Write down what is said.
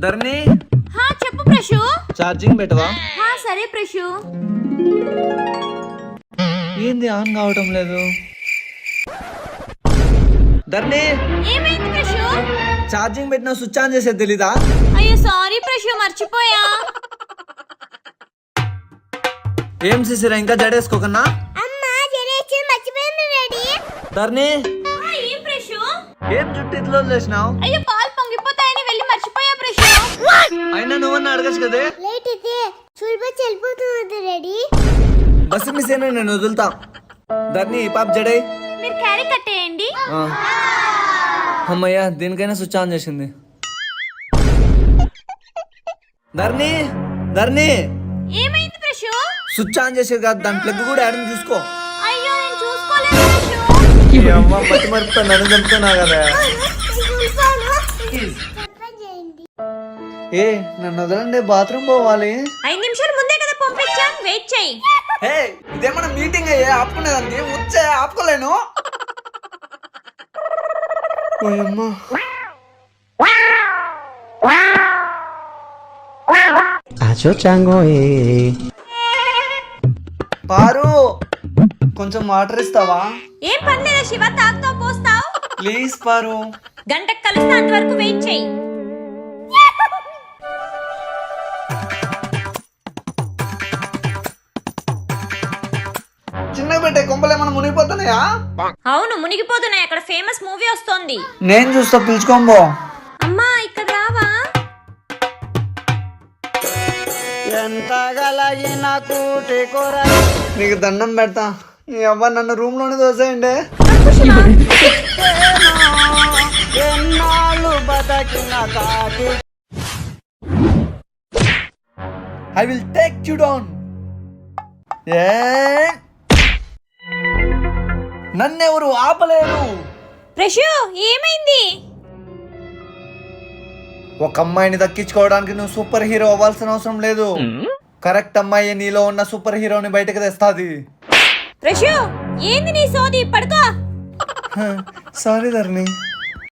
ధరణి చెప్పు ప్రశు. ఛార్జింగ్ పెట్టవా? సరే ప్రశు. ఏంది ఆన్ కావటం లేదు? ధరణి ఏమైంది ప్రశు? ఛార్జింగ్ పెట్టిన స్విచ్ ఆన్ చేసేది తెలీదా? అయ్యో సారీ ప్రశు, మర్చిపోయా. ఏం చేసిరా ఇంకా జడేసుకోకన్నా? ధరణి ఏం ప్రశు? ఏం జుట్టు ఇట్లా వదిలేసినావు? అయ్యో పాలు పొంగిపోతాయని వెళ్ళి మర్చిపోయా ప్రశు. అయినా నువ్వన్నా అడగచ్చు కదే. బస్సు మిస్ అయినా నేను వదులుతా. ధరణి పాప జడే మీరు క్యారీ కట్టేయండి. అమ్మయ్యా దీనికైనా స్విచ్ ఆన్ చేసింది. ధరణి ధరణి ఏమైంది ప్రశు? స్విచ్ ఆన్ చేసేది కాదు, దాని ప్లగ్ కూడా యాడని చూసుకో. అయ్యో నేను చూసుకోలేదు ప్రశు. మట్టి మరుపుతా నన్ను చంపుతున్నా కదా. ఏ నన్ను వదలండి, బాత్రూమ్ పోవాలి. 5 నిమిషాలు ముందే కదా పంపించాం, వెయిట్ చెయ్యి. హే ఇదేమన్నా మీటింగ్ అయ్యే ఆపుకునేదానికి? వచ్చే ఆపుకోలేను. ఓయమ్మా పారు కొంచెం వాటర్ ఇస్తావా? ఏం పర్లేదా శివ, తాగుతావు పోస్తావు. ప్లీజ్ పారు. గంటకు కలిస్తే అంతవరకు వెయిట్ చెయ్యి. చిన్నగా పెట్టే కొంపలు ఏమన్నా మునిగిపోతున్నాయా? అవును మునిగిపోతున్నాయి, అక్కడ ఫేమస్ మూవీ వస్తోంది. నేను చూస్తా, పిలుచుకోంబో. అమ్మా ఇక్కడ రావా? నీకు దండం పెడతా, నీ అవ్వ నన్ను రూమ్ లోనే దోసేయండి. I will take you down. నన్నెవరు ఆపలేరు. ప్రశు ఏమైంది? ఒక అమ్మాయిని దక్కించుకోవడానికి నువ్వు సూపర్ హీరో అవ్వాల్సిన అవసరం లేదు. కరెక్ట్ అమ్మాయి నీలో ఉన్న సూపర్ హీరోని బయటకు తెస్తాది. ప్రశు ఏంది నీ సోది? పడుకో. సారీ ధరణి.